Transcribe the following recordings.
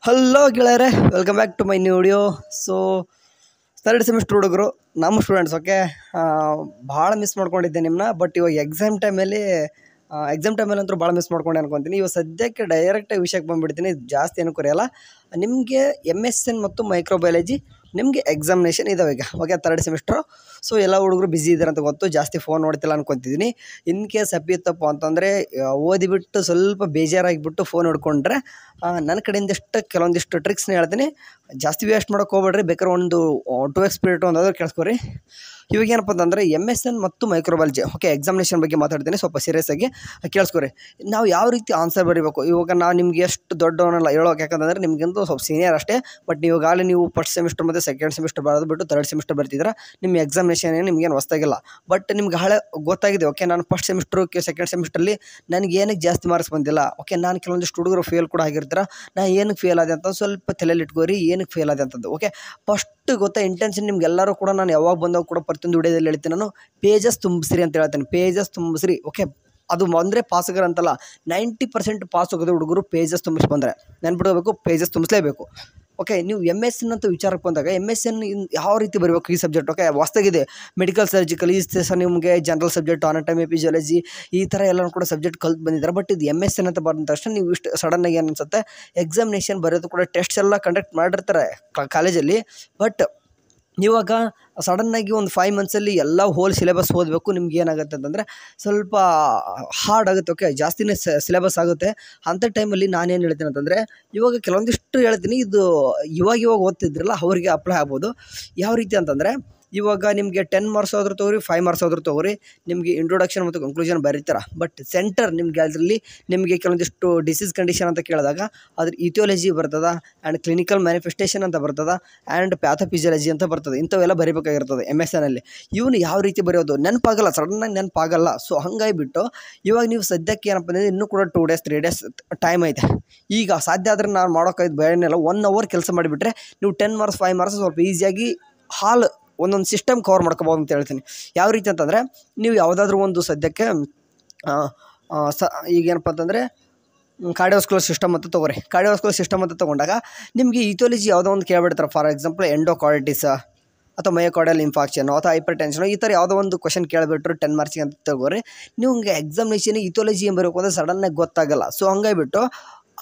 Hello ಗೆಳೆಯರೆ, welcome back to my new video. So third semester ಹುಡುಗರು, ನಮ್ಮ students okay, ಭಾಳ ಮಿಸ್ ಮಾಡ್ಕೊಂಡಿದ್ದೆ ನಿಮ್ಮನ್ನ. ಬಟ್ ಇವಾಗ ಎಕ್ಸಾಮ್ ಟೈಮಲ್ಲಿ ಅಂತೂ ಭಾಳ ಮಿಸ್ ಮಾಡ್ಕೊಂಡೆ ಅನ್ಕೊತೀನಿ. ಇವಾಗ ಸದ್ಯಕ್ಕೆ ಡೈರೆಕ್ಟಾಗಿ ವಿಷಯಕ್ಕೆ ಬಂದುಬಿಡ್ತೀನಿ, ಜಾಸ್ತಿ ಏನು ಕುರಿಯಲ್ಲ. ನಿಮಗೆ MSN ಮತ್ತು ಮೈಕ್ರೋಬಯಾಲಜಿ ನಿಮಗೆ ಎಕ್ಸಾಮಿನೇಷನ್ ಇದಾವೆ ಈಗ, ಓಕೆ, ಥರ್ಡ್ ಸೆಮಿಸ್ಟ್ರು. ಸೊ ಎಲ್ಲ ಹುಡುಗರು ಬ್ಯುಸಿ ಇದ್ದಾರೆ ಅಂತ ಗೊತ್ತು, ಜಾಸ್ತಿ ಫೋನ್ ನೋಡ್ತಿಲ್ಲ ಅನ್ಕೊತಿದ್ದೀನಿ. ಇನ್ ಕೇಸ್ ಅಪ್ಪಿತ್ತಪ್ಪ ಅಂತಂದರೆ ಓದಿಬಿಟ್ಟು ಸ್ವಲ್ಪ ಬೇಜಾರಾಗಿಬಿಟ್ಟು ಫೋನ್ ಹಿಡ್ಕೊಂಡ್ರೆ ನನ್ನ ಕಡೆಯಿಂದ ಕೆಲವೊಂದಿಷ್ಟು ಟ್ರಿಕ್ಸ್ನ ಹೇಳ್ತೀನಿ. ಜಾಸ್ತಿ ವೇಸ್ಟ್ ಮಾಡೋಕೆ ಹೋಗ್ಬೇಡ್ರಿ, ಬೇಕಾದ್ರೆ ಒಂದು 2x ಪೀರಿಯಡ್ ಒಂದಾದ್ರೂ ಕೇಳಿಸ್ಕೊರಿ. ಇವಾಗ ಏನಪ್ಪ ಅಂತಂದರೆ MSN ಮತ್ತು ಮೈಕ್ರೋಬಯಾಲಜಿ ಓಕೆ ಎಕ್ಸಾಮಿನೇಷನ್ ಬಗ್ಗೆ ಮಾತಾಡ್ತೀನಿ, ಸ್ವಲ್ಪ ಸೀರಿಯಸ್ ಆಗಿ ಕೇಳಿಸ್ಕೊರಿ. ನಾವು ಯಾವ ರೀತಿ ಆನ್ಸರ್ ಬರೀಬೇಕು, ಇವಾಗ ನಾವು ನಿಮ್ಗೆ ಎಷ್ಟು ದೊಡ್ಡವನ್ನೆಲ್ಲ ಹೇಳೋಕೆ, ಯಾಕಂತಂದರೆ ನಿಮಗಂತೂ ಸ್ವಲ್ಪ ಸೀನಿಯರ್ ಅಷ್ಟೇ. ಬಟ್ ಈಗಾಗಲೇ ನೀವು ಫಸ್ಟ್ ಸೆಮಿಸ್ಟರ್ ಮತ್ತು ಸೆಕೆಂಡ್ ಸೆಮಿಸ್ಟರ್ ಬರೋದು ಬಿಟ್ಟು ಥರ್ಡ್ ಸೆಮಿಸ್ಟರ್ ಬರ್ತಿದ್ರೆ ನಿಮ್ಮ ಎಕ್ಸಾಮಿನೇಷನ್ ಏನು ನಿಮಗೇನು ಹೊಸ್ತಾಗಿಲ್ಲ. ಬಟ್ ನಿಮ್ಗೆ ಹಳೆ ಗೊತ್ತಾಗಿದೆ, ಓಕೆ, ನಾನು ಫಸ್ಟ್ ಸೆಮಿಸ್ಟ್ರು ಸೆಕೆಂಡ್ ಸೆಮಿಸ್ಟ್ರಲ್ಲಿ ನನಗೆ ಏನಕ್ಕೆ ಜಾಸ್ತಿ ಮಾರ್ಕ್ಸ್ ಬಂದಿಲ್ಲ. ಓಕೆ, ನಾನು ಕೆಲವೊಂದಿಷ್ಟು ಹುಡುಗರು ಫೇಲ್ ಕೂಡ ಆಗಿರ್ತಾರೆ. ನಾನು ಏನಕ್ಕೆ ಫೇಲ್ ಆದೆ ಅಂತ ಸ್ವಲ್ಪ ತಲೆಯಲ್ಲಿ ಇಟ್ಕೋರಿ, ಏನಕ್ಕೆ ಫೇಲ್ ಆದೆ ಅಂತದ್ದು. ಓಕೆ, ಫಸ್ಟ್ ಗೊತ್ತಾ ಇಂಟೆನ್ಷನ್ ನಿಮ್ಗೆಲ್ಲರೂ ಕೂಡ ನಾನು ಯಾವಾಗ ಬಂದಾಗ ಕೂಡ ಪ್ರತಿಯೊಂದು ವಿಡಿಯೋದಲ್ಲಿ ಹೇಳ್ತೀನಿ, ನಾನು ಪೇಜಸ್ ತುಂಬಿಸ್ರಿ ಅಂತ ಹೇಳ್ತೇನೆ. ಪೇಜಸ್ ತುಂಬಿಸ್ರಿ, ಓಕೆ, ಅದು ಅಂದರೆ ಪಾಸ್ಗರ್ ಅಂತಲ್ಲ, 90% ಪಾಸ್ ಹೋಗೋದು ಹುಡುಗರು ಪೇಜಸ್ ತುಂಬಿಸಿ ಬಂದರೆ. ನೆನ್ಬಿಡಬೇಕು, ಪೇಜಸ್ ತುಂಬಿಸಲೇಬೇಕು. ಓಕೆ, ನೀವು MSN ಅಂತ ವಿಚಾರಕ್ಕೆ ಬಂದಾಗ MSN ಯಾವ ರೀತಿ ಬರಬೇಕು ಈ ಸಬ್ಜೆಕ್ಟ್. ಓಕೆ, ಹೊಸ್ತಾಗಿದೆ ಮೆಡಿಕಲ್ ಸರ್ಜಿಕಲ್, ಈ ನಿಮಗೆ ಜನರಲ್ ಸಬ್ಜೆಕ್ಟ್, ಅನಾಟಮಿ, ಫಿಸಿಯಾಲಜಿ, ಈ ಥರ ಎಲ್ಲನೂ ಕೂಡ ಸಬ್ಜೆಕ್ಟ್ ಕಲ್ತು ಬಂದಿದ್ದಾರೆ. ಬಟ್ ಇದು MSN ಅಂತ ಬಂದ ತಕ್ಷಣ ನೀವು ಇಷ್ಟು ಸಡನ್ನಾಗಿ ಏನು ಅನ್ಸುತ್ತೆ, ಎಕ್ಸಾಮಿನೇಷನ್ ಬರೋದು ಕೂಡ ಟೆಸ್ಟ್ಸ್ ಎಲ್ಲ ಕಂಡಕ್ಟ್ ಮಾಡಿರ್ತಾರೆ ಕಾಲೇಜಲ್ಲಿ. ಬಟ್ ಇವಾಗ ಸಡನ್ನಾಗಿ ಒಂದು 5 ಮಂತ್ಸಲ್ಲಿ ಎಲ್ಲ ಹೋಲ್ ಸಿಲೆಬಸ್ ಓದಬೇಕು. ನಿಮ್ಗೆ ಏನಾಗುತ್ತೆ ಅಂತಂದರೆ ಸ್ವಲ್ಪ ಹಾರ್ಡ್ ಆಗುತ್ತೆ. ಓಕೆ, ಜಾಸ್ತಿನೇ ಸಿಲೆಬಸ್ ಆಗುತ್ತೆ. ಅಂಥ ಟೈಮಲ್ಲಿ ನಾನೇನು ಹೇಳ್ತೀನಿ ಅಂತಂದರೆ, ಇವಾಗ ಕೆಲವೊಂದಿಷ್ಟು ಹೇಳ್ತೀನಿ, ಇದು ಇವಾಗ ಓದ್ತಿದ್ರಲ್ಲ ಅವರಿಗೆ ಅಪ್ಲೈ ಆಗ್ಬೋದು. ಯಾವ ರೀತಿ ಅಂತಂದರೆ, ಇವಾಗ ನಿಮಗೆ 10 ಮಾರ್ಕ್ಸ್ ಆದರೂ ತೊಗೊರಿ, 5 ಮಾರ್ಕ್ಸ್ ಆದರೂ ತೊಗೊರಿ, ನಿಮಗೆ ಇಂಟ್ರೊಡಕ್ಷನ್ ಮತ್ತು ಕನ್ಕ್ಲೂಷನ್ ಬರೀತಾರೆ. ಬಟ್ ಸೆಂಟರ್ ನಿಮಗೆ ಅದರಲ್ಲಿ ನಿಮಗೆ ಕೆಲವೊಂದಿಷ್ಟು ಡಿಸೀಸ್ ಕಂಡೀಷನ್ ಅಂತ ಕೇಳಿದಾಗ ಅದ್ರ ಇಥಿಯಾಲಜಿ ಬರ್ತದೆ, ಆ್ಯಂಡ್ ಕ್ಲಿನಿಕಲ್ ಮ್ಯಾನಿಫೆಸ್ಟೇಷನ್ ಅಂತ ಬರ್ತದೆ, ಆ್ಯಂಡ್ ಪ್ಯಾಥೋಫಿಸಿಯಾಲಜಿ ಅಂತ ಬರ್ತದೆ. ಇಂಥವೆಲ್ಲ ಬರೀಬೇಕಾಗಿರ್ತದೆ MSNಲ್ಲಿ. ಇವನು ಯಾವ ರೀತಿ ಬರೆಯೋದು ನೆನಪಾಗಲ್ಲ, ಸಡನ್ನಾಗಿ ನೆನಪಾಗಲ್ಲ. ಸೊ ಹಾಗಾಗಿಬಿಟ್ಟು ಇವಾಗ ನೀವು ಸದ್ಯಕ್ಕೆ ಏನಪ್ಪ ಅಂದರೆ ಇನ್ನೂ ಕೂಡ 2 days 3 days ಟೈಮ್ ಐತೆ. ಈಗ ಸಾಧ್ಯ ಆದರೆ ನಾನು ಮಾಡೋಕ್ಕಾಯ್ತು ಬೇರೆನೆಲ್ಲ 1 hour ಕೆಲಸ ಮಾಡಿಬಿಟ್ರೆ ನೀವು 10 ಮಾರ್ಕ್ಸ್ 5 ಮಾರ್ಕ್ಸ್ ಸ್ವಲ್ಪ ಈಸಿಯಾಗಿ ಒಂದೊಂದು ಸಿಸ್ಟಮ್ ಕವರ್ ಮಾಡ್ಕೋಬೋದು ಅಂತ ಹೇಳ್ತೀನಿ. ಯಾವ ರೀತಿ ಅಂತಂದರೆ, ನೀವು ಯಾವುದಾದ್ರೂ ಒಂದು ಸದ್ಯಕ್ಕೆ ಈಗೇನಪ್ಪ ಅಂತಂದರೆ ಕಾರ್ಡಿಯೋವಾಸ್ಕ್ಯುಲರ್ ಸಿಸ್ಟಮ್ ಅಂತ ತೊಗೊರಿ. ಕಾರ್ಡಿಯೋವಾಸ್ಕ್ಯುಲರ್ ಸಿಸ್ಟಮ್ ಅಂತ ತೊಗೊಂಡಾಗ ನಿಮಗೆ ಇಥಿಯಾಲಜಿ ಯಾವುದೋ ಒಂದು ಕೇಳ್ಬಿಡ್ತಾರೆ. ಫಾರ್ ಎಕ್ಸಾಂಪಲ್ ಎಂಡೋಕಾರ್ಡಿಟಿಸ್ ಅಥವಾ ಮಯೋಕಾರ್ಡಿಯಲ್ ಇನ್ಫಾರ್ಕ್ಷನ್ ಅಥವಾ ಹೈಪರ್ ಟೆನ್ಷನ್, ಈ ಥರ ಯಾವುದೋ ಒಂದು ಕ್ವಶನ್ ಕೇಳಿಬಿಟ್ರು 10 ಮಾರ್ಕ್ಸಿಗೆ ಅಂತ ತಗೋರಿ. ನೀವು ಹಂಗೆ ಎಕ್ಸಾಮಿನೇಷನ್ ಇಥಿಯಾಲಜಿ ಏನು ಬರಬೇಕು ಅಂದರೆ ಸಡನ್ನಾಗಿ ಗೊತ್ತಾಗಲ್ಲ. ಸೊ ಹಂಗಾಗಿಬಿಟ್ಟು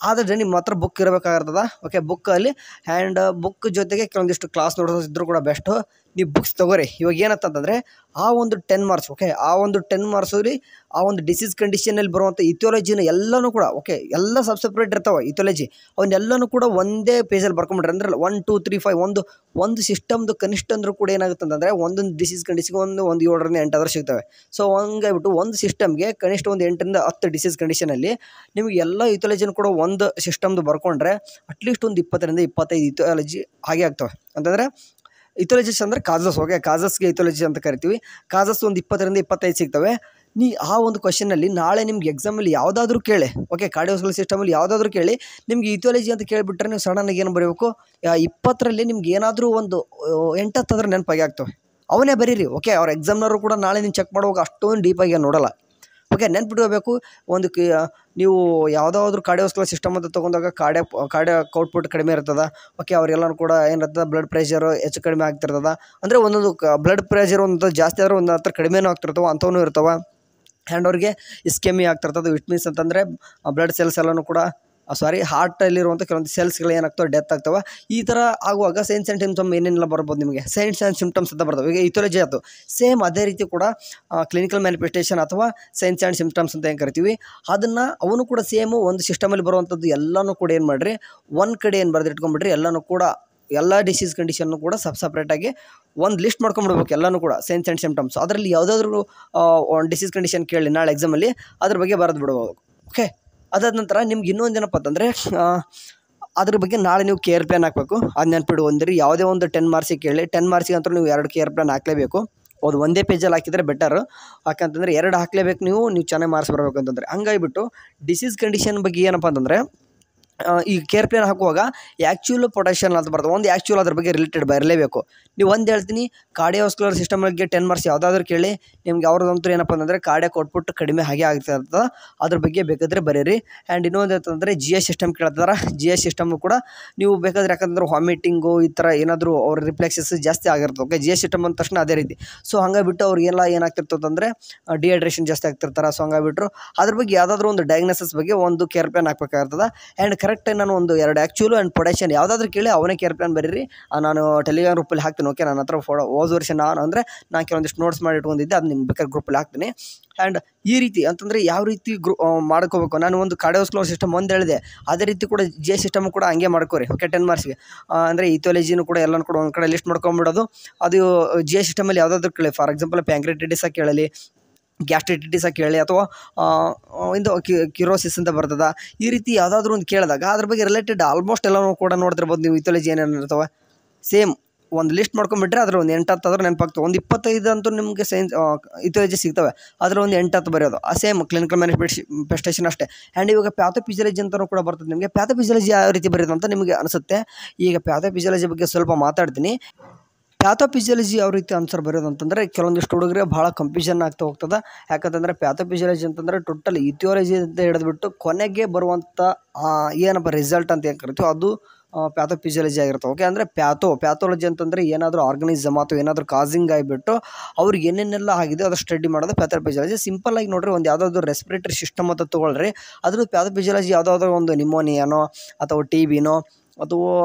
ಆದರೆ ನಿಮ್ಮ ಹತ್ರ ಬುಕ್ ಇರಬೇಕಾಗಿರ್ತದೆ. ಓಕೆ, ಬುಕ್ಕಲ್ಲಿ ಆ್ಯಂಡ್ ಬುಕ್ ಜೊತೆಗೆ ಕೆಲವೊಂದಿಷ್ಟು ಕ್ಲಾಸ್ ನೋಡೋದಿದ್ರು ಕೂಡ ಬೆಸ್ಟು. ನೀವು ಬುಕ್ಸ್ ತೊಗೊರಿ. ಇವಾಗ ಏನಂತಂದರೆ ಆ ಒಂದು 10 ಮಾರ್ಕ್ಸ್, ಓಕೆ, ಆ ಒಂದು 10 ಮಾರ್ಕ್ಸಲ್ಲಿ ಆ ಒಂದು ಡಿಸೀಸ್ ಕಂಡೀಷನಲ್ಲಿ ಬರುವಂಥ ಇಥಿಯಾಲಜಿನ ಎಲ್ಲನೂ ಕೂಡ, ಓಕೆ, ಎಲ್ಲ ಸಬ್ಸೆಪ್ರೇಟ್ ಇರ್ತಾವೆ ಇಥಿಯಾಲಜಿ, ಅವನ್ನೆಲ್ಲನೂ ಕೂಡ ಒಂದೇ ಪೇಜಲ್ಲಿ ಬರ್ಕೊಂಬಿಟ್ರೆ ಅಂದರೆ 1 2 3 5 ಒಂದು ಸಿಸ್ಟಮ್ದು ಕನಿಷ್ಠ ಅಂದರೂ ಕೂಡ ಏನಾಗುತ್ತೆ ಅಂತಂದರೆ ಒಂದೊಂದು ಡಿಸೀಸ್ ಕಂಡೀಷನ್ಗೆ ಒಂದು 7ರಿಂದ 8 ಆದರೂ ಸಿಗ್ತವೆ. ಸೊ ಹಂಗಾಗ್ಬಿಟ್ಟು ಒಂದು ಸಿಸ್ಟಮ್ಗೆ ಕನಿಷ್ಠ ಒಂದು 8ರಿಂದ 10 ಡಿಸೀಸ್ ಕಂಡೀಷನಲ್ಲಿ ನಿಮಗೆ ಎಲ್ಲ ಇಥಿಯಾಲಜಿನ ಕೂಡ ಒಂದು ಸಿಸ್ಟಮ್ದು ಬರ್ಕೊಂಡ್ರೆ ಅಟ್ಲೀಸ್ಟ್ ಒಂದು 20ರಿಂದ 25 ಇಥಿಯಾಲಜಿ ಹಾಗೆ ಆಗ್ತವೆ. ಅಂತಂದರೆ ಇಥಿಯಾಲಜಿಸ್ ಅಂದರೆ ಕಾಸಸ್, ಓಕೆ, ಕಾಸಸ್ಗೆ ಇಥಿಯಾಲಜಿ ಅಂತ ಕರಿತೀವಿ. ಕಾಸಸ್ ಒಂದು 20ರಿಂದ 25 ಸಿಗ್ತವೆ. ಆ ಒಂದು ಕ್ವಶನಲ್ಲಿ ನಾಳೆ ನಿಮ್ಗೆ ಎಕ್ಸಾಮಲ್ಲಿ ಯಾವುದಾದ್ರೂ ಕೇಳಿ, ಓಕೆ, ಕಾರ್ಡಿಯೋವಾಸ್ಕ್ಯುಲರ್ ಸಿಸ್ಟಮಲ್ಲಿ ಯಾವುದಾದ್ರೂ ಕೇಳಿ ನಿಮ್ಗೆ ಇಥಿಯಾಲಜಿ ಅಂತ ಕೇಳಿಬಿಟ್ರೆ ನೀವು ಸಡನ್ನಾಗಿ ಏನು ಬರೀಬೇಕು, 20ರಲ್ಲಿ ನಿಮ್ಗೆ ಏನಾದರೂ ಒಂದು 8-10 ನೆನಪಾಗಿ ಆಗ್ತವೆ. ಅವನ್ನೇ ಬರೀರಿ. ಓಕೆ, ಅವ್ರ ಎಕ್ಸಾಮ್ನವರು ಕೂಡ ನಾಳೆ ನೀವು ಚೆಕ್ ಮಾಡುವಾಗ ಅಷ್ಟೊಂದು ಡೀಪಾಗಿ ನೋಡೋಲ್ಲ. ಓಕೆ, ನೆನ್ಪಿಟ್ಕೋಬೇಕು. ನೀವು ಯಾವುದಾದ್ರೂ ಕಾರ್ಡಿಯೋವಾಸ್ಕ್ಯುಲರ್ ಸಿಸ್ಟಮ್ ಅಂತ ತೊಗೊಂಡಾಗ ಕಾರ್ಡಿಯಾಕ್ ಔಟ್ಪುಟ್ ಕಡಿಮೆ ಇರ್ತದೆ. ಓಕೆ, ಅವರೆಲ್ಲರೂ ಕೂಡ ಏನಿರ್ತದೆ, ಬ್ಲಡ್ ಪ್ರೆಷರು ಹೆಚ್ಚು ಕಡಿಮೆ ಆಗ್ತಿರ್ತದೆ. ಅಂದರೆ ಒಂದೊಂದು ಬ್ಲಡ್ ಪ್ರೆಷರ್ ಒಂದು ಜಾಸ್ತಿ ಆದರೂ ಒಂದು ಹತ್ರ ಕಡಿಮೆನೂ ಆಗ್ತಿರ್ತವೆ, ಅಂಥವೂ ಇರ್ತವೆ. ಆ್ಯಂಡ್ ಅವ್ರಿಗೆ ಇಸ್ಕೆಮಿ ಆಗ್ತಿರ್ತದೆ. ವಿಟ್ ಮೀನ್ಸ್ ಅಂತಂದರೆ ಬ್ಲಡ್ ಸೆಲ್ಸ್ ಎಲ್ಲನೂ ಕೂಡ ಹಾರ್ಟಲ್ಲಿರುವಂಥ ಕೆಲವೊಂದು ಸೆಲ್ಸ್ಗಳು ಏನಾಗ್ತವೆ, ಡೆತ್ ಆಗ್ತವೆ. ಈ ಥರ ಆಗುವಾಗ ಸೈನ್ಸ್ ಆ್ಯಂಡ್ ಸಿಮ್ಟಮ್ ಏನೇನೆಲ್ಲ ಬರ್ಬೋದು ನಿಮಗೆ, ಸೈನ್ಸ್ ಆ್ಯಂಡ್ ಸಿಮ್ಟಮ್ಸ್ ಅಂತ ಬರ್ತವೆ. ಈಗ ಇಥಿಯಾಲಜಿ ಆಯಿತು, ಸೇಮ್ ಅದೇ ರೀತಿ ಕೂಡ ಕ್ಲಿನಿಕಲ್ ಮ್ಯಾನಿಫೆಸ್ಟೇಷನ್ ಅಥವಾ ಸೈನ್ಸ್ ಆ್ಯಂಡ್ ಸಿಮ್ಟಮ್ಸ್ ಅಂತ ಏನು ಕರಿತೀವಿ, ಅವನು ಕೂಡ ಸೇಮು ಒಂದು ಸಿಸ್ಟಮಲ್ಲಿ ಬರುವಂಥದ್ದು ಎಲ್ಲನೂ ಕೂಡ ಏನು ಮಾಡಿರಿ, ಒಂದು ಕಡೆ ಏನು ಬರೆದು ಇಟ್ಕೊಂಡ್ಬಿಡ್ರಿ. ಎಲ್ಲನೂ ಕೂಡ ಎಲ್ಲ ಡಿಸೀಸ್ ಕಂಡೀಷನ್ನು ಕೂಡ ಸಪ್ರೇಟಾಗಿ ಒಂದು ಲಿಸ್ಟ್ ಮಾಡ್ಕೊಂಡ್ಬಿಡ್ಬೇಕು ಎಲ್ಲನೂ ಕೂಡ, ಸೈನ್ಸ್ ಆ್ಯಂಡ್ ಸಿಮ್ಟಮ್ಸ್. ಅದರಲ್ಲಿ ಯಾವುದಾದ್ರೂ ಒಂದು ಡಿಸೀಸ್ ಕಂಡೀಷನ್ ಕೇಳಿ ನಾಳೆ ಎಕ್ಸಾಮಲ್ಲಿ ಅದ್ರ ಬಗ್ಗೆ ಬರೆದು ಬಿಡ್ಬೋದು. ಓಕೆ, ಅದಾದ ನಂತರ ನಿಮ್ಗೆ ಇನ್ನೊಂದು ಏನಪ್ಪ ಅಂತಂದರೆ ಅದ್ರ ಬಗ್ಗೆ ನಾಳೆ ನೀವು ಕೇರ್ ಪ್ಲಾನ್ ಹಾಕಬೇಕು. ಅದು ನೆನ್ಪಿಡು. ಒಂದಿರಿ ಯಾವುದೇ ಒಂದು 10 ಮಾರ್ಕ್ಸಿಗೆ ಕೇಳಿ 10 ಮಾರ್ಕ್ಸಿಗೆ ಅಂತೂ ನೀವು 2 ಕೇರ್ ಪ್ಲಾನ್ ಹಾಕಲೇಬೇಕು. ಅದು ಒಂದೇ ಪೇಜಲ್ಲಿ ಹಾಕಿದರೆ ಬೆಟರು. ಯಾಕಂತಂದರೆ 2 ಹಾಕಲೇಬೇಕು ನೀವು ಚೆನ್ನಾಗಿ ಮಾರ್ಕ್ಸ್ ಬರಬೇಕು ಅಂತಂದರೆ. ಹಂಗಾಗಿಬಿಟ್ಟು ಡಿಸೀಸ್ ಕಂಡೀಷನ್ ಬಗ್ಗೆ ಏನಪ್ಪ ಅಂತಂದರೆ ಈ ಕೇರ್ ಪ್ಲಾನ್ ಹಾಕುವಾಗ ಆ್ಯಕ್ಚುಲ್ ಪೊಟೆನ್ಷಿಯಲ್ ಅಂತ ಬರ್ತದೆ. ಒಂದು ಆ್ಯಕ್ಚುಲ್ ಅದ್ರ ಬಗ್ಗೆ ರಿಲೇಟೆಡ್ ಬರಲೇಬೇಕು. ನೀವು ಒಂದು ಹೇಳ್ತೀನಿ, ಕಾರ್ಡಿಯೋವಾಸ್ಕ್ಯುಲರ್ ಸಿಸ್ಟಮ್ ಬಗ್ಗೆ 10 ಮಾರ್ಕ್ಸ್ ಯಾವುದಾದ್ರೂ ಕೇಳಿ ನಿಮ್ಗೆ ಅವ್ರದಂತೂ ಏನಪ್ಪ ಅಂತಂದರೆ ಕಾರ್ಡಿಯಾಕ್ ಔಟ್ಪುಟ್ ಕಡಿಮೆ ಹಾಗೆ ಆಗ್ತಿರ್ತದೆ, ಅದ್ರ ಬಗ್ಗೆ ಬೇಕಾದರೆ ಬರೀರಿ. ಆ್ಯಂಡ್ ಇನ್ನೊಂದು ಅಂತಂದರೆ GI ಸಿಸ್ಟಮ್ ಕೇಳ್ತಿದಾರೆ. GI ಸಿಸ್ಟಮ್ ಕೂಡ ನೀವು ಬೇಕಾದ್ರೆ, ಯಾಕಂದ್ರೆ ವಾಮಿಟಿಂಗು ಈ ಥರ ಏನಾದರೂ ಅವ್ರ ರಿಫ್ಲೆಕ್ಸಸ್ ಜಾಸ್ತಿ ಆಗಿರ್ತದೆ. ಓಕೆ, GI ಸಿಸ್ಟಮ್ ಅಂದ ತಕ್ಷಣ ಅದೇ ರೀತಿ. ಸೊ ಹಂಗಾಗ್ಬಿಟ್ಟು ಅವ್ರಿಗೆಲ್ಲ ಏನಾಗ್ತಿರ್ತದಂದರೆ ಡಿಹೈಡ್ರೇಷನ್ ಜಾಸ್ತಿ ಆಗ್ತಿರ್ತಾರೆ. ಸೊ ಹಂಗಾಗ್ಬಿಟ್ರು ಅದ್ರ ಬಗ್ಗೆ ಯಾವುದಾದ್ರೂ ಒಂದು ಡಯಾಗ್ನೋಸಿಸ್ ಬಗ್ಗೆ ಒಂದು ಕೇರ್ ಪ್ಲಾನ್ ಹಾಕಬೇಕಾಗ್ತದೆ. ಆ್ಯಂಡ್ ಕರೆಕ್ಟಾಗಿ ನಾನು ಒಂದು 2 ಆ್ಯಕ್ಚುಲು ಆ್ಯಂಡ್ ಪೊಟೆನ್ಷಿಯಲ್ ಯಾವುದಾದ್ರೂ ಕೇಳಿ ಅವನೇ ಕೇರ್ ಪ್ಲಾನ್ ಬರೀರಿ. ನಾನು ಟೆಲಿಗ್ರಾಮ್ ಗ್ರೂಪಲ್ಲಿ ಹಾಕ್ತೀನಿ. ಓಕೆ, ನನ್ನ ಹತ್ರ ಹೋದ ವರ್ಷ ನಾನು ಕೆಲವೊಂದಿಷ್ಟು ನೋಟ್ಸ್ ಮಾಡಿ ಇಟ್ಕೊಂಡಿದ್ದೆ, ಅದು ನಿಮ್ಗೆ ಬೇಕಾದ್ರೆ ಗ್ರೂಪಲ್ಲಿ ಹಾಕ್ತೀನಿ. ಆ್ಯಂಡ್ ಈ ರೀತಿ ಅಂತಂದರೆ ಯಾವ ರೀತಿ ಮಾಡ್ಕೋಬೇಕು, ನಾನು ಒಂದು ಕಾರ್ಡಿಯೋವಾಸ್ಕ್ಯುಲರ್ ಸಿಸ್ಟಮ್ ಒಂದು ಹೇಳಿದೆ, ಅದೇ ರೀತಿ ಕೂಡ GI ಸಿಸ್ಟಮ್ ಕೂಡ ಹಂಗೆ ಮಾಡ್ಕೋರಿ. ಓಕೆ, 10 ಮಾರ್ಕ್ಸ್ಗೆ ಅಂದರೆ ಇಥಿಯಾಲಜಿನೂ ಕೂಡ ಎಲ್ಲನೂ ಕೂಡ ಒಂದು ಕಡೆ ಲಿಸ್ಟ್ ಮಾಡ್ಕೊಂಬಿಡೋದು. ಅದು GI ಸಿಸ್ಟಮಲ್ಲಿ ಯಾವುದಾದ್ರೂ ಕೇಳಿ, ಫಾರ್ ಎಕ್ಸಾಂಪಲ್ ಪ್ಯಾಂಕ್ರೆಟಿಟಿಸಾಗಿ ಕೇಳಲಿ, ಗ್ಯಾಸ್ಟ್ರೈಟಿಟಿಸಾಗಿ ಕೇಳಿ, ಅಥವಾ ಒಂದು ಕಿರೋಸಿಸ್ ಅಂತ ಬರ್ತದೆ. ಈ ರೀತಿ ಯಾವುದಾದ್ರೂ ಒಂದು ಕೇಳಿದಾಗ ಅದ್ರ ಬಗ್ಗೆ ರಿಲೇಟೆಡ್ ಆಲ್ಮೋಸ್ಟ್ ಎಲ್ಲನೂ ಕೂಡ ನೋಡ್ತಿರ್ಬೋದು ನೀವು. ಇಥಿಯಾಲಜಿ ಏನೇನು ಇರ್ತವೆ ಸೇಮ್ ಒಂದು ಲಿಸ್ಟ್ ಮಾಡ್ಕೊಂಬಿಟ್ರೆ ಅದ್ರ ಒಂದು 8-10 ಆದ್ರೆ ನೆನಪಾಗ್ತವೆ. ಒಂದು 25 ಅಂತೂ ನಿಮಗೆ ಸೈನ್ಸ್ ಇಥಿಯಾಲಜಿ ಸಿಗ್ತವೆ, ಅದರ ಒಂದು 8-10 ಬರೆಯೋದು. ಆ ಸೇಮ್ ಕ್ಲಿನಿಕಲ್ ಮ್ಯಾನಿಫೆಸ್ಟೇಷನ್ ಅಷ್ಟೇ. ಆ್ಯಂಡ್ ಇವಾಗ ಪ್ಯಾಥೋಫಿಸಿಯಾಲಜಿ ಅಂತಲೂ ಕೂಡ ಬರ್ತದೆ ನಿಮಗೆ. ಪ್ಯಾಥೋಫಿಸಿಯಾಲಜಿ ಯಾವ ರೀತಿ ಬರೆಯೋದು ಅಂತ ನಿಮಗೆ ಅನಿಸುತ್ತೆ. ಈಗ ಪ್ಯಾಥೋಫಿಸಿಯಾಲಜಿ ಬಗ್ಗೆ ಸ್ವಲ್ಪ ಮಾತಾಡ್ತೀನಿ. ಪ್ಯಾಥೋಫಿಸಿಯಾಲಜಿ ಯಾವ ರೀತಿ ಆನ್ಸರ್ ಬರೋದು ಅಂತಂದರೆ, ಕೆಲವೊಂದಿಷ್ಟು ಹುಡುಗರಿಗೆ ಭಾಳ ಕನ್ಫ್ಯೂಷನ್ ಆಗ್ತಾ ಹೋಗ್ತದೆ. ಯಾಕಂತಂದರೆ ಪ್ಯಾಥೋಫಿಸಿಯಾಲಜಿ ಅಂತಂದರೆ ಟೋಟಲ್ ಇಥಿಯಾಲಜಿ ಅಂತ ಹಿಡಿದ್ಬಿಟ್ಟು ಕೊನೆಗೆ ಬರುವಂಥ ಏನಪ್ಪ ರಿಸಲ್ಟ್ ಅಂತ ಏನು ಕರಿತೀವಿ ಅದು ಪ್ಯಾಥೋಫಿಸಿಯಾಲಜಿ ಆಗಿರ್ತವೆ. ಓಕೆ, ಅಂದರೆ ಪ್ಯಾಥೋಲಜಿ ಅಂತಂದರೆ ಏನಾದರೂ ಆರ್ಗನಿಸಮ್ ಅಥವಾ ಏನಾದರೂ ಕಾಸಿಂಗ್ ಆಗಿಬಿಟ್ಟು ಅವ್ರಿಗೆ ಏನೇನೆಲ್ಲ ಆಗಿದೆ ಅದು ಸ್ಟಡಿ ಮಾಡೋದು ಪ್ಯಾಥೋಫಿಸಿಯಾಲಜಿ. ಸಿಂಪಲ್ಲಾಗಿ ನೋಡಿರಿ, ಒಂದು ಯಾವುದಾದ್ರು ರೆಸ್ಪಿರೇಟರಿ ಸಿಸ್ಟಮ್ ಅಂತ ತೊಗೊಳ್ರಿ, ಅದ್ರ ಪ್ಯಾಥೋಫಿಸಿಯಾಲಜಿ ಯಾವುದಾದ್ರೂ ಒಂದು ನಿಮೋನಿಯಾನೋ ಅಥವಾ TBನೋ ಅಥವಾ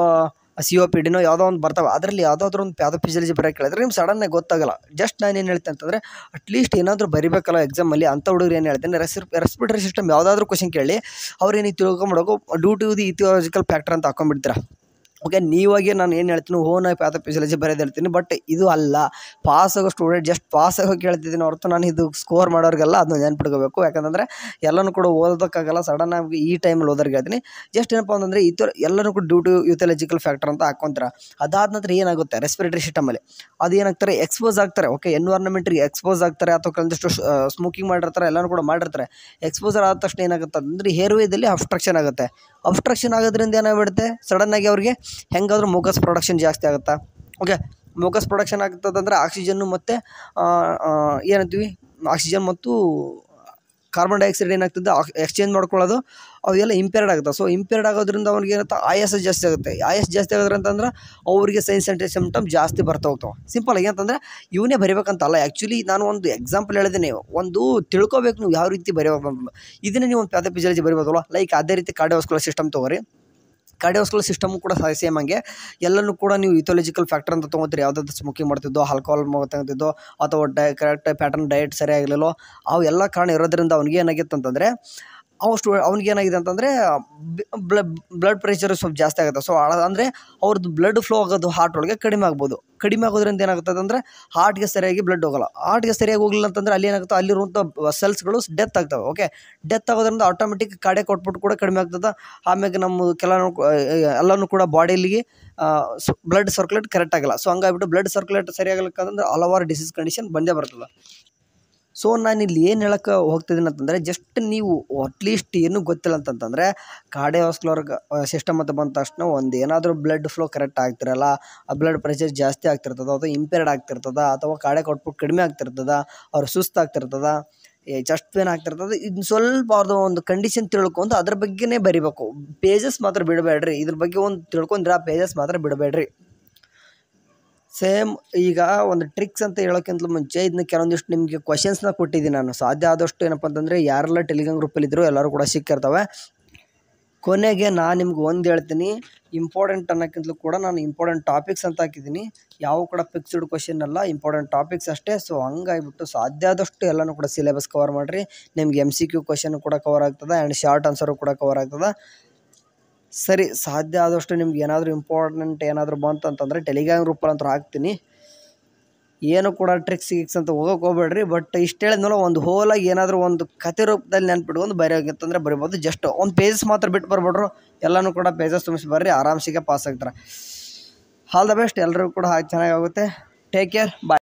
COPDನೋ ಯಾವುದೋ ಒಂದು ಬರ್ತವೆ. ಅದರಲ್ಲಿ ಯಾವುದಾದ್ರೂ ಒಂದು ಪ್ಯಾಥೋಫಿಸಿಯಾಲಜಿ ಬರೋಕ್ಕೆ ಕೇಳಿದ್ರೆ ನಿಮ್ಗೆ ಸಡನ್ನಾಗಿ ಗೊತ್ತಾಗಲ್ಲ. ಜಸ್ಟ್ ನಾನು ಏನು ಹೇಳ್ತೇನೆ ಅಂತಂದರೆ, ಅಟ್ಲೀಸ್ಟ್ ಏನಾದರೂ ಬರೀಬೇಕಲ್ಲ ಎಕ್ಸಾಮಲ್ಲಿ, ಅಂಥ ಹುಡುಗರು ಏನು ಹೇಳ್ತೇನೆ, ರೆಸ್ಪಿರೇಟರಿ ಸಿಸ್ಟಮ್ ಯಾವುದಾದ್ರೂ ಕ್ವಶನ್ ಕೇಳಿ ಅವ್ರೇನು ತಿಳ್ಕೊಂಬಿಡೋಕು ಡ್ಯೂ ಟು ದಿ ಇಥಿಯಾಲಜಿಕಲ್ ಫ್ಯಾಕ್ಟರ್ ಅಂತ ಹಾಕೊಂಡ್ಬಿಡ್ತೀರ. ಓಕೆ, ನೀವಾಗೆ ನಾನು ಏನು ಹೇಳ್ತೀನಿ, ನಾನು ಪ್ಯಾಥೋಫಿಸಿಯಾಲಜಿ ಬರೆದು ಹೇಳ್ತೀನಿ. ಬಟ್ ಇದು ಅಲ್ಲ, ಪಾಸ್ ಆಗೋ ಸ್ಟೂಡೆಂಟ್ ಜಸ್ಟ್ ಪಾಸ್ ಆಗೋ ಕೇಳ್ತಿದ್ದೀನಿ ಹೊರತು ನಾನು ಇದು ಸ್ಕೋರ್ ಮಾಡೋರಿಗೆಲ್ಲ ಅದನ್ನ ನೆನ್ಪಿಟ್ಕೋಬೇಕು. ಯಾಕಂತಂದರೆ ಎಲ್ಲನೂ ಕೂಡ ಓದೋದಕ್ಕಾಗಲ್ಲ, ಸಡನ್ನಾಗಿ ಈ ಟೈಮಲ್ಲಿ ಓದೋರಿಗೆ ಹೇಳ್ತೀನಿ. ಜಸ್ಟ್ ಏನಪ್ಪ ಅಂತಂದರೆ ಎಲ್ಲನೂ ಕೂಡ ಡ್ಯೂ ಟು ಯುಥಿಯಾಲಜಿಕಲ್ ಫ್ಯಾಕ್ಟರ್ ಅಂತ ಹಾಕ್ಕೊಂತಾರೆ. ಅದಾದ ನಂತರ ಏನಾಗುತ್ತೆ, ರೆಸ್ಪಿರೇಟರಿ ಸಿಸ್ಟಮಲ್ಲಿ ಅದು ಏನಾಗ್ತಾರೆ, ಎಕ್ಸ್ಪೋಸ್ ಆಗ್ತಾರೆ. ಓಕೆ, ಎನ್ವೈರ್ಮೆಂಟ್ಗೆ ಎಕ್ಸ್ಪೋಸ್ ಆಗ್ತಾರೆ, ಅಥವಾ ಕೆಲವೊಂದಿಷ್ಟು ಸ್ಮೋಕಿಂಗ್ ಮಾಡಿರ್ತಾರೆ, ಎಲ್ಲನೂ ಕೂಡ ಮಾಡಿರ್ತಾರೆ. ಎಕ್ಸ್ಪೋಸರ್ ಆದ ತಕ್ಷಣ ಏನಾಗುತ್ತೆ ಅಂದರೆ ಏರ್ವೇದಲ್ಲಿ ಅಬ್ಸ್ಟ್ರಕ್ಷನ್ ಆಗುತ್ತೆ. ಅಬ್ಸ್ಟ್ರಕ್ಷನ್ ಆಗೋದ್ರಿಂದ ಏನಾಗ್ಬಿಡುತ್ತೆ, ಸಡನ್ನಾಗಿ ಅವ್ರಿಗೆ ಹೆಂಗಾದ್ರೂ ಮುಕಸ್ ಪ್ರೊಡಕ್ಷನ್ ಜಾಸ್ತಿ ಆಗುತ್ತಾ. ಓಕೆ, ಮುಕಸ್ ಪ್ರೊಡಕ್ಷನ್ ಆಗ್ತದಂದರೆ ಆಕ್ಸಿಜನ್ನು ಮತ್ತು ಏನಂತೀವಿ, ಆಕ್ಸಿಜನ್ ಮತ್ತು ಕಾರ್ಬನ್ ಡೈಆಕ್ಸೈಡ್ ಏನಾಗ್ತದೆ ಎಕ್ಸ್ಚೇಂಜ್ ಮಾಡ್ಕೊಳ್ಳೋದು, ಅವೆಲ್ಲ ಇಂಪೇರ್ಡ್ ಆಗುತ್ತೆ. ಸೊ ಇಂಪೇರ್ಡ್ ಆಗೋದ್ರಿಂದ ಅವ್ರಿಗೆ ಏನಂತ ಆಯಾಸ ಜಾಸ್ತಿ ಆಗುತ್ತೆ. ಆಯಾಸ ಜಾಸ್ತಿ ಆಗೋದ್ರ ಅಂತಂದ್ರೆ ಅವರಿಗೆ ಸೈನ್ಸ್ ಆ್ಯಂಡ್ ಸಿಂಪ್ಟಮ್ ಜಾಸ್ತಿ ಬರ್ತಾ ಹೋಗ್ತಾವೆ. ಸಿಂಪಲ್ ಆಗಿ ಅಂತಂದರೆ ಇವನೇ ಬರಿಬೇಕಂತಲ್ಲ, ಆ್ಯಕ್ಚುಲಿ ನಾನು ಒಂದು ಎಕ್ಸಾಂಪಲ್ ಹೇಳಿದ್ದೀನಿ, ಒಂದು ತಿಳ್ಕೊಬೇಕು ನೀವು ಯಾವ ರೀತಿ ಬರೀಬೇಕು ಅಂತ. ಇದನ್ನೇ ನೀವು ಒಂದು ಪ್ಯಾಥೋಫಿಸಿಯಾಲಜಿ ಬರಿಬೋದಲ್ಲ. ಲೈಕ್ ಅದೇ ರೀತಿ ಕಾರ್ಡಿಯೋವಾಸ್ಕ್ಯುಲರ್ ಸಿಸ್ಟಮ್ ತೊಗೊರಿ. ಕಾರ್ಡಿಯೋವಾಸ್ಕ್ಯುಲರ್ ಸಿಸ್ಟಮ್ ಕೂಡ ಸೇಮ್ ಹಂಗೆ ಎಲ್ಲನೂ ಕೂಡ ನೀವು ಇಥಿಯಾಲಜಿಕಲ್ ಫ್ಯಾಕ್ಟರ್ ಅಂತ ತೊಗೊತೀರಿ. ಯಾವುದಾದ್ರು ಸ್ಮೋಕಿಂಗ್ ಮಾಡ್ತಿದ್ದೋ, ಆಲ್ಕೋಹಾಲ್ ತಗೊತಿದ್ದೋ, ಅಥವಾ ಕರೆಕ್ಟ್ ಪ್ಯಾಟರ್ನ್ ಡಯಟ್ ಸರಿಯಾಗಿರಲಿಲ್ಲೋ, ಅವು ಎಲ್ಲ ಕಾರಣ ಇರೋದ್ರಿಂದ ಅವ್ನಿಗೆ ಏನಾಗಿತ್ತು ಅಂತಂದರೆ ಅವ್ನಿಗೆ ಏನಾಗಿದೆ ಅಂತಂದರೆ ಬ್ಲಡ್ ಪ್ರೆಷರ್ ಸ್ವಲ್ಪ ಜಾಸ್ತಿ ಆಗುತ್ತೆ. ಸೊ ಅಂದರೆ ಅವ್ರದ್ದು ಬ್ಲಡ್ ಫ್ಲೋ ಆಗೋದು ಹಾರ್ಟ್ ಒಳಗೆ ಕಡಿಮೆ ಆಗ್ಬೋದು. ಕಡಿಮೆ ಆಗೋದ್ರಿಂದ ಏನಾಗುತ್ತದೆ ಅಂದರೆ ಹಾರ್ಟ್ಗೆ ಸರಿಯಾಗಿ ಬ್ಲಡ್ ಹೋಗಲ್ಲ. ಹಾರ್ಟ್ಗೆ ಸರಿಯಾಗಿ ಹೋಗಲಿಲ್ಲ ಅಂತಂದರೆ ಅಲ್ಲಿ ಏನಾಗುತ್ತೆ, ಅಲ್ಲಿರುವಂಥ ಸೆಲ್ಸ್ಗಳು ಡೆತ್ ಆಗ್ತವೆ. ಓಕೆ, ಡೆತ್ ಆಗೋದ್ರಿಂದ ಆಟೋಮೆಟಿಕ್ ಕಾರ್ಡಿಯಾಕ್ ಔಟ್ಪುಟ್ ಕೂಡ ಕಡಿಮೆ ಆಗ್ತದೆ. ಆಮೇಲೆ ನಮ್ಮ ಎಲ್ಲನೂ ಕೂಡ ಬಾಡಿಲಿಗೆ ಬ್ಲಡ್ ಸರ್ಕ್ಯುಲೇಟ್ ಕರೆಕ್ಟ್ ಆಗಿಲ್ಲ. ಸೊ ಹಂಗಾಗ್ಬಿಟ್ಟು ಬ್ಲಡ್ ಸರ್ಕ್ಯುಲೇಟ್ ಸರಿಯಾಗಲಿಕ್ಕಂದ್ರೆ ಹಲವಾರು ಡಿಸೀಸ್ ಕಂಡೀಷನ್ ಬಂದೇ ಬರ್ತದೆ. ಸೊ ನಾನು ಇಲ್ಲಿ ಏನು ಹೇಳಕ್ಕೆ ಹೋಗ್ತಿದ್ದೀನಿ ಅಂತಂದರೆ, ಜಸ್ಟ್ ನೀವು ಅಟ್ಲೀಸ್ಟ್ ಏನೂ ಗೊತ್ತಿಲ್ಲ ಅಂತಂತಂದರೆ ಕಾರ್ಡಿಯೋವಾಸ್ಕ್ಯುಲರ್ ಸಿಸ್ಟಮ್ ಅಂತ ಬಂದ ತಕ್ಷಣ ಒಂದು ಏನಾದರೂ ಬ್ಲಡ್ ಫ್ಲೋ ಕರೆಕ್ಟ್ ಆಗ್ತಿರಲ್ಲ, ಆ ಬ್ಲಡ್ ಪ್ರೆಷರ್ ಜಾಸ್ತಿ ಆಗ್ತಿರ್ತದೆ, ಅಥವಾ ಇಂಪೇರ್ಡ್ ಆಗ್ತಿರ್ತದೆ, ಅಥವಾ ಕಾರ್ಡಿಯಾಕ್ ಔಟ್ಪುಟ್ ಕಡಿಮೆ ಆಗ್ತಿರ್ತದೆ, ಅವ್ರು ಸುಸ್ತಾಗ್ತಿರ್ತದೆ, ಚೆಸ್ಟ್ ಪೇನ್ ಆಗ್ತಿರ್ತದೆ. ಇದು ಸ್ವಲ್ಪ ಅವ್ರದ್ದು ಒಂದು ಕಂಡೀಷನ್ ತಿಳ್ಕೊಂಡು ಅದ್ರ ಬಗ್ಗೆನೇ ಬರಿಬೇಕು. ಪೇಜಸ್ ಮಾತ್ರ ಬಿಡಬೇಡ್ರಿ. ಇದ್ರ ಬಗ್ಗೆ ಒಂದು ತಿಳ್ಕೊಂಡ್ರೆ ಆ ಪೇಜಸ್ ಮಾತ್ರ ಬಿಡಬೇಡ್ರಿ. ಸೇಮ್ ಈಗ ಒಂದು ಟ್ರಿಕ್ಸ್ ಅಂತ ಹೇಳೋಕ್ಕಿಂತ ಮುಂಚೆ ಇದನ್ನ ಕೆಲವೊಂದಿಷ್ಟು ನಿಮಗೆ ಕ್ವಶನ್ಸ್ನ ಕೊಟ್ಟಿದ್ದೀನಿ ನಾನು. ಸಾಧ್ಯ ಆದಷ್ಟು ಏನಪ್ಪ ಅಂತಂದರೆ ಯಾರೆಲ್ಲ ಟೆಲಿಗ್ರಾಮ್ ಗ್ರೂಪಲ್ಲಿದ್ದರೂ ಎಲ್ಲರೂ ಕೂಡ ಸಿಕ್ಕಿರ್ತವೆ. ಕೊನೆಗೆ ನಾನು ನಿಮ್ಗೆ ಒಂದು ಹೇಳ್ತೀನಿ, ಇಂಪಾರ್ಟೆಂಟ್ ಅನ್ನೋಕ್ಕಿಂತಲೂ ಕೂಡ ನಾನು ಇಂಪಾರ್ಟೆಂಟ್ ಟಾಪಿಕ್ಸ್ ಅಂತ ಹಾಕಿದ್ದೀನಿ. ಯಾವ ಕೂಡ ಫಿಕ್ಸ್ಡ್ ಕ್ವಶನ್ ಅಲ್ಲ, ಇಂಪಾರ್ಟೆಂಟ್ ಟಾಪಿಕ್ಸ್ ಅಷ್ಟೇ. ಸೊ ಹಂಗಾಗಿಬಿಟ್ಟು ಸಾಧ್ಯ ಆದಷ್ಟು ಎಲ್ಲನೂ ಕೂಡ ಸಿಲೆಬಸ್ ಕವರ್ ಮಾಡಿರಿ. ನಿಮ್ಗೆ MCQ ಕ್ವಶನ್ ಕೂಡ ಕವರ್ ಆಗ್ತದೆ, ಆ್ಯಂಡ್ ಶಾರ್ಟ್ ಆನ್ಸರು ಕೂಡ ಕವರ್ ಆಗ್ತದೆ. ಸರಿ, ಸಾಧ್ಯ ಆದಷ್ಟು ನಿಮ್ಗೆ ಏನಾದರೂ ಇಂಪಾರ್ಟೆಂಟ್ ಏನಾದರೂ ಬಂತು ಅಂತಂದರೆ ಟೆಲಿಗ್ರಾಮ್ ಗ್ರೂಪಲ್ಲಿ ಹಾಕ್ತೀನಿ. ಏನು ಕೂಡ ಟ್ರಿಕ್ಸ್ ಅಂತ ಹೋಗೋಕೆ ಹೋಗ್ಬೇಡ್ರಿ. ಬಟ್ ಇಷ್ಟು ಹೇಳಿದ್ಮೇಲೆ ಒಂದು ಹೋಲಾಗಿ ಏನಾದರೂ ಒಂದು ಕತೆ ರೂಪದಲ್ಲಿ ನೆನ್ಪಿಟ್ಕೊಂಡು ಬರೆಯೋಗಿತ್ತಂದರೆ ಬರಿಬೋದು. ಜಸ್ಟ್ ಒಂದು ಪೇಜಸ್ ಮಾತ್ರ ಬಿಟ್ಟು ಬರ್ಬೇಡ್ರು, ಎಲ್ಲನೂ ಕೂಡ ಪೇಜಸ್ ತುಂಬಿಸಿ ಬರ್ರಿ, ಆರಾಮ್ಸಿಗೆ ಪಾಸ್ ಆಗ್ತಾರೆ. ಆಲ್ ದ ಬೆಸ್ಟ್, ಎಲ್ಲರಿಗೂ ಕೂಡ ಚೆನ್ನಾಗಿ ಆಗುತ್ತೆ. ಟೇಕ್ ಕೇರ್, ಬಾಯ್.